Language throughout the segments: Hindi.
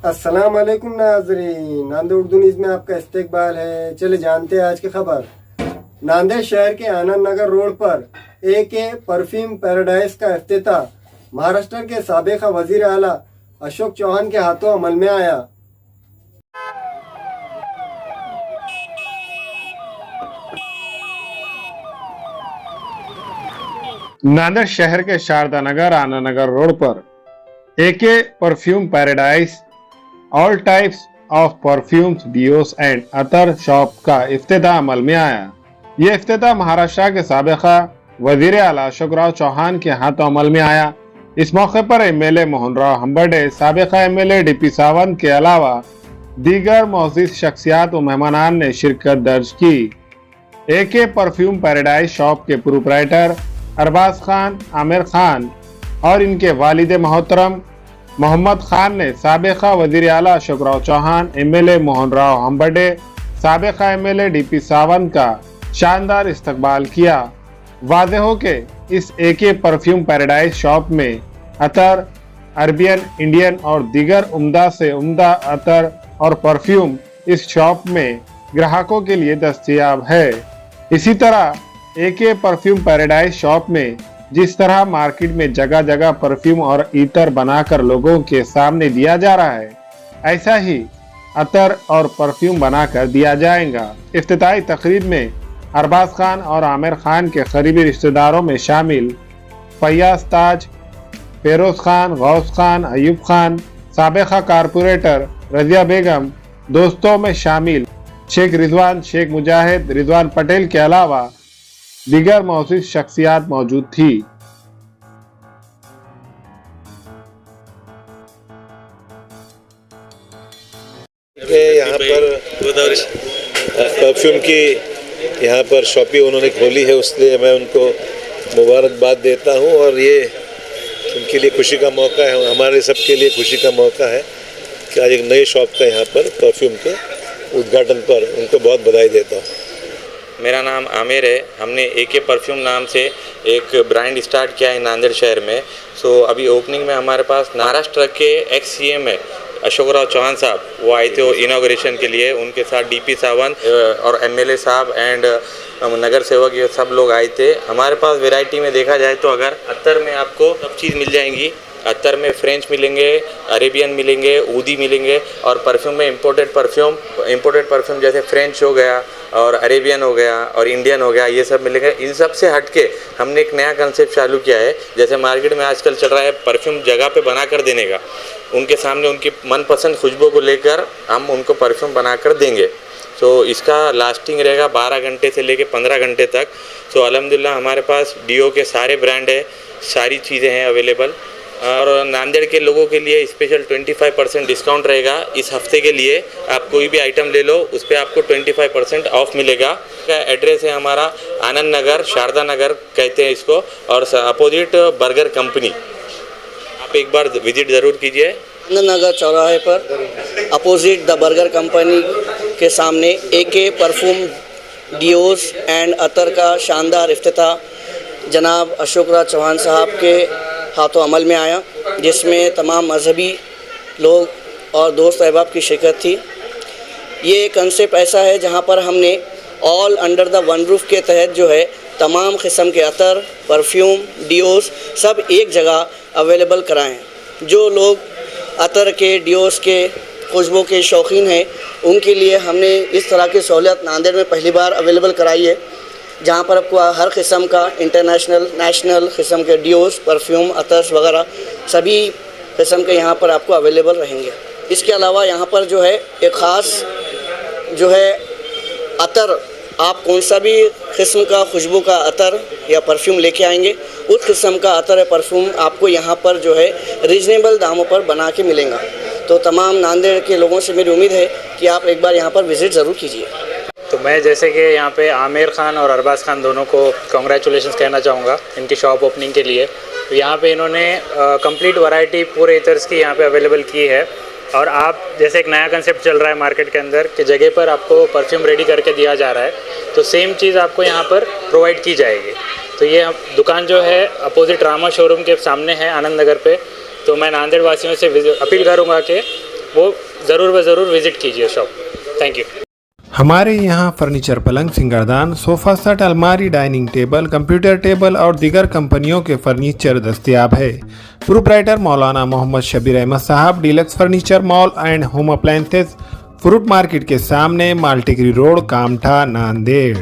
अस्सलाम वालेकुम नाजरीन, नांदेड़ उर्दू न्यूज़ में आपका इस्तकबाल है। चले जानते हैं आज की खबर। नांदेड़ शहर के आनंद नगर रोड पर AK परफ्यूम पैराडाइज का इफ्तिताह महाराष्ट्र के साबिक़ वज़ीर आला अशोक चौहान के हाथों अमल में आया। नांदेड़ शहर के शारदा नगर आनंद नगर रोड पर AK perfume paradise all types of perfumes, deos and अतर शॉप का इफ्तिताह अमल में आया। ये इफ्तिताह महाराष्ट्र के साबिक़ा वज़ीर आला अशोक राव चौहान के हाथों अमल में आया। इस मौके पर MLA Mohan Rao हम्बर्डे, साबिक़ा MLA DP Sawant के अलावा दीगर मौजूद शख्सियात व मेहमानान ने शिरकत दर्ज की। AK परफ्यूम पैराडाइज शॉप के प्रोप्राइटर अरबाज खान, आमिर खान और इनके वालिद मोहतरम मोहम्मद खान ने साबिक़ा वज़ीर आला Ashok Rao Chauhan, MLA Mohan Rao हम्बर्डे, साबिक़ा MLA DP Sawant का शानदार इस्तकबाल किया। वाज़ेह हो के इस AK परफ्यूम पैराडाइज शॉप में अतर, अरबियन, इंडियन और दीगर उम्दा से उम्दा अतर और परफ्यूम इस शॉप में ग्राहकों के लिए दस्तयाब है। इसी तरह AK परफ्यूम पैराडाइज शॉप में जिस तरह मार्केट में जगह जगह परफ्यूम और इतर बनाकर लोगों के सामने दिया जा रहा है, ऐसा ही अतर और परफ्यूम बनाकर दिया जाएगा। इफ्तिताही तकरीब में अरबाज खान और आमिर खान के करीबी रिश्तेदारों में शामिल फैयाज ताज, फेरोज खान, गौस खान, अयूब खान, साबिक़ा कारपोरेटर रजिया बेगम, दोस्तों में शामिल शेख रिजवान, शेख मुजाहिद, रिजवान पटेल के अलावा दीगर मौजूद शख्सियात मौजूद थी। यहाँ पर परफ्यूम की यहाँ पर शॉपी उन्होंने खोली है, उसलिए मैं उनको मुबारकबाद देता हूँ और ये उनके लिए खुशी का मौका है, हमारे सबके लिए खुशी का मौका है कि आज एक नई शॉप का यहाँ पर परफ्यूम के उद्घाटन पर उनको बहुत बधाई देता हूँ। मेरा नाम आमिर है। हमने AK परफ्यूम नाम से एक ब्रांड स्टार्ट किया है नांदेड़ शहर में। अभी ओपनिंग में हमारे पास महाराष्ट्र के ex-CM है अशोक राव चौहान साहब, वो आए थे इनॉग्रेशन के लिए। उनके साथ DP सावंत और MLA साहब एंड नगर सेवक, ये सब लोग आए थे। हमारे पास वैरायटी में देखा जाए तो अगर अत्तर में आपको सब चीज़ मिल जाएंगी। अत्तर में फ्रेंच मिलेंगे, अरेबियन मिलेंगे, ऊदी मिलेंगे और परफ्यूम में इम्पोर्टेड परफ्यूम जैसे फ्रेंच हो गया और अरेबियन हो गया और इंडियन हो गया, ये सब मिलेंगे। इन सब से हटके हमने एक नया कंसेप्ट चालू किया है। जैसे मार्केट में आजकल चल रहा है परफ्यूम जगह पे बना कर देने का, उनके सामने उनकी मनपसंद खुशबू को लेकर हम उनको परफ्यूम बना कर देंगे। इसका लास्टिंग रहेगा 12 घंटे से लेकर 15 घंटे तक। अल्हम्दुलिल्लाह हमारे पास डीओ के सारे ब्रांड है, सारी चीज़ें हैं अवेलेबल। और नांदेड़ के लोगों के लिए स्पेशल 25% डिस्काउंट रहेगा। इस हफ्ते के लिए आप कोई भी आइटम ले लो, उस पर आपको 25% ऑफ मिलेगा। एड्रेस है हमारा आनंद नगर, शारदा नगर कहते हैं इसको, और अपोजिट बर्गर कंपनी। आप एक बार विजिट ज़रूर कीजिए। आनंद नगर चौराहे पर अपोजिट द बर्गर कंपनी के सामने AK परफ्यूम, डियोस एंड अतर का शानदार इफ्तिताह जनाब अशोक राव चौहान साहब के हाथों अमल में आया, जिसमें तमाम मजहबी लोग और दोस्त अहबाब की शिरकत थी। ये कंसेप्ट ऐसा है जहाँ पर हमने all under the one roof के तहत जो है तमाम किस्म के अतर, परफ्यूम, डियोस सब एक जगह अवेलेबल कराए हैं। जो लोग अतर के, डियोस के, खुशबू के शौकीन हैं, उनके लिए हमने इस तरह की सहूलियत नांदेड़ में पहली बार अवेलेबल कराई है, जहाँ पर आपको हर किस्म का इंटरनेशनल, नेशनल किस्म के डियोस, परफ्यूम, अतर्स वगैरह सभी किस्म के यहाँ पर आपको अवेलेबल रहेंगे। इसके अलावा यहाँ पर जो है एक ख़ास जो है अतर, आप कौन सा भी किस्म का खुशबू का अतर या परफ्यूम लेके आएंगे, उस किस्म का अतर या परफ्यूम आपको यहाँ पर जो है रीज़नेबल दामों पर बना के मिलेगा। तो तमाम नांदेड़ के लोगों से मेरी उम्मीद है कि आप एक बार यहाँ पर विज़िट ज़रूर कीजिए। तो मैं जैसे कि यहाँ पे आमिर खान और अरबाज खान दोनों को कॉन्ग्रेचुलेशंस कहना चाहूँगा इनकी शॉप ओपनिंग के लिए। तो यहाँ पे इन्होंने कंप्लीट वैरायटी पूरे इतर्स की यहाँ पे अवेलेबल की है। और आप जैसे एक नया कंसेप्ट चल रहा है मार्केट के अंदर कि जगह पर आपको परफ्यूम रेडी करके दिया जा रहा है, तो सेम चीज़ आपको यहाँ पर प्रोवाइड की जाएगी। तो ये दुकान जो है अपोजिट रामा शोरूम के सामने है आनंद नगर पे। तो मैं नांदेड़ वासियों से अपील करूँगा कि वो ज़रूर ज़रूर विज़िट कीजिए शॉप। Thank you. हमारे यहाँ फर्नीचर, पलंग, सिंगारदान, सोफा सेट, अलमारी, डाइनिंग टेबल, कंप्यूटर टेबल और दीगर कंपनियों के फर्नीचर दस्तयाब है। प्रोप्राइटर मौलाना मोहम्मद शबीर अहमद साहब, deluxe furniture mall and home appliances, fruit market के सामने, माल्टीगिरी रोड, कामठा, नांदेड़।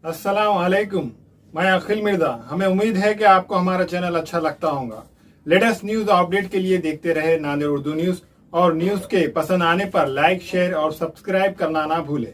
अस्सलाम वालेकुम, मैं अखिल मिर्जा। हमें उम्मीद है कि आपको हमारा चैनल अच्छा लगता होगा। लेटेस्ट न्यूज अपडेट के लिए देखते रहे नांदेड़ उर्दू न्यूज, और न्यूज के पसंद आने पर लाइक, शेयर और सब्सक्राइब करना ना भूलें।